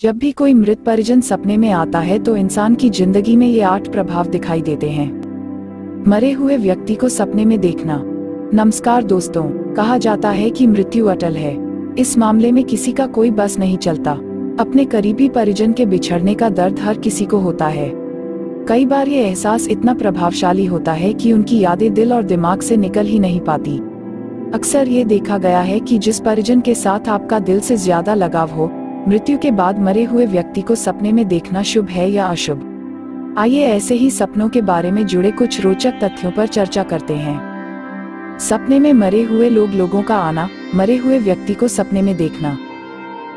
जब भी कोई मृत परिजन सपने में आता है तो इंसान की जिंदगी में ये 8 प्रभाव दिखाई देते हैं। मरे हुए व्यक्ति को सपने में देखना। नमस्कार दोस्तों, कहा जाता है कि मृत्यु अटल है। इस मामले में किसी का कोई बस नहीं चलता। अपने करीबी परिजन के बिछड़ने का दर्द हर किसी को होता है। कई बार ये एहसास इतना प्रभावशाली होता है कि उनकी यादें दिल और दिमाग से निकल ही नहीं पाती। अक्सर ये देखा गया है कि जिस परिजन के साथ आपका दिल से ज्यादा लगाव हो, मृत्यु के बाद मरे हुए व्यक्ति को सपने में देखना शुभ है या अशुभ। आइए ऐसे ही सपनों के बारे में जुड़े कुछ रोचक तथ्यों पर चर्चा करते हैं। सपने में मरे हुए लोगों का आना, मरे हुए व्यक्ति को सपने में देखना।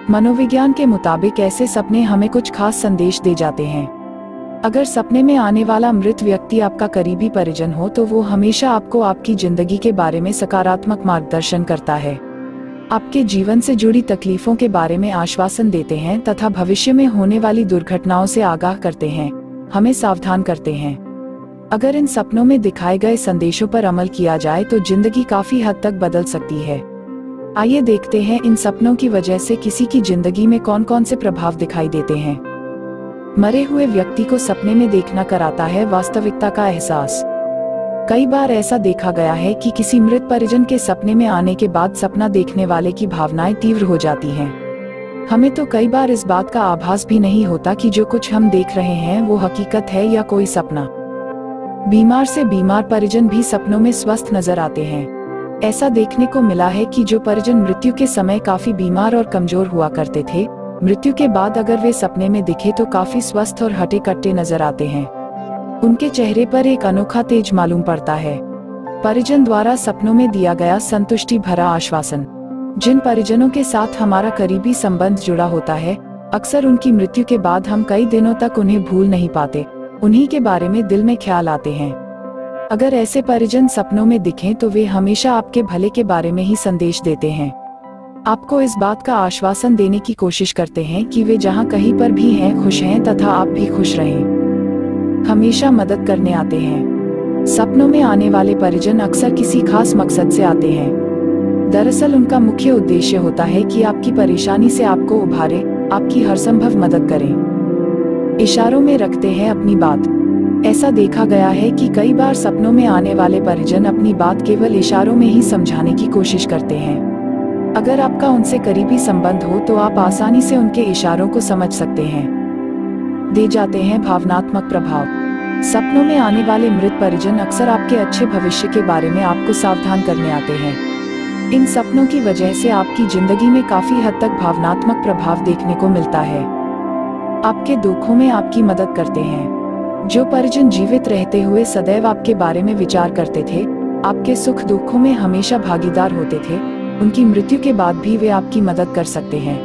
मनोविज्ञान के मुताबिक ऐसे सपने हमें कुछ खास संदेश दे जाते हैं। अगर सपने में आने वाला मृत व्यक्ति आपका करीबी परिजन हो तो वो हमेशा आपको आपकी जिंदगी के बारे में सकारात्मक मार्गदर्शन करता है, आपके जीवन से जुड़ी तकलीफों के बारे में आश्वासन देते हैं तथा भविष्य में होने वाली दुर्घटनाओं से आगाह करते हैं, हमें सावधान करते हैं। अगर इन सपनों में दिखाए गए संदेशों पर अमल किया जाए तो जिंदगी काफी हद तक बदल सकती है। आइए देखते हैं इन सपनों की वजह से किसी की जिंदगी में कौन कौन से प्रभाव दिखाई देते हैं। मरे हुए व्यक्ति को सपने में देखना कराता है वास्तविकता का एहसास। कई बार ऐसा देखा गया है कि किसी मृत परिजन के सपने में आने के बाद सपना देखने वाले की भावनाएं तीव्र हो जाती हैं। हमें तो कई बार इस बात का आभास भी नहीं होता कि जो कुछ हम देख रहे हैं वो हकीकत है या कोई सपना। बीमार से बीमार परिजन भी सपनों में स्वस्थ नजर आते हैं। ऐसा देखने को मिला है कि जो परिजन मृत्यु के समय काफी बीमार और कमजोर हुआ करते थे, मृत्यु के बाद अगर वे सपने में दिखे तो काफी स्वस्थ और हटे कट्टे नजर आते हैं। उनके चेहरे पर एक अनोखा तेज मालूम पड़ता है। परिजन द्वारा सपनों में दिया गया संतुष्टि भरा आश्वासन। जिन परिजनों के साथ हमारा करीबी संबंध जुड़ा होता है, अक्सर उनकी मृत्यु के बाद हम कई दिनों तक उन्हें भूल नहीं पाते, उन्हीं के बारे में दिल में ख्याल आते हैं। अगर ऐसे परिजन सपनों में दिखें तो वे हमेशा आपके भले के बारे में ही संदेश देते हैं। आपको इस बात का आश्वासन देने की कोशिश करते हैं कि वे जहाँ कहीं पर भी हैं खुश हैं तथा आप भी खुश रहें। हमेशा मदद करने आते हैं। सपनों में आने वाले परिजन अक्सर किसी खास मकसद से आते हैं। दरअसल उनका मुख्य उद्देश्य होता है कि आपकी परेशानी से आपको उभारे, आपकी हरसंभव मदद करें। इशारों में रखते हैं अपनी बात। ऐसा देखा गया है कि कई बार सपनों में आने वाले परिजन अपनी बात केवल इशारों में ही समझाने की कोशिश करते हैं। अगर आपका उनसे करीबी संबंध हो तो आप आसानी से उनके इशारों को समझ सकते हैं। दे जाते हैं भावनात्मक प्रभाव। सपनों में आने वाले मृत परिजन अक्सर आपके अच्छे भविष्य के बारे में आपको सावधान करने आते हैं। इन सपनों की वजह से आपकी जिंदगी में काफी हद तक भावनात्मक प्रभाव देखने को मिलता है। आपके दुखों में आपकी मदद करते हैं। जो परिजन जीवित रहते हुए सदैव आपके बारे में विचार करते थे, आपके सुख दुखों में हमेशा भागीदार होते थे, उनकी मृत्यु के बाद भी वे आपकी मदद कर सकते हैं।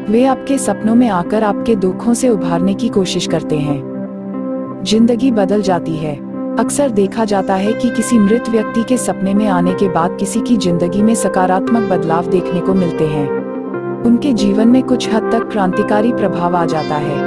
वे आपके सपनों में आकर आपके दुखों से उभारने की कोशिश करते हैं। जिंदगी बदल जाती है। अक्सर देखा जाता है कि किसी मृत व्यक्ति के सपने में आने के बाद किसी की जिंदगी में सकारात्मक बदलाव देखने को मिलते हैं। उनके जीवन में कुछ हद तक क्रांतिकारी प्रभाव आ जाता है।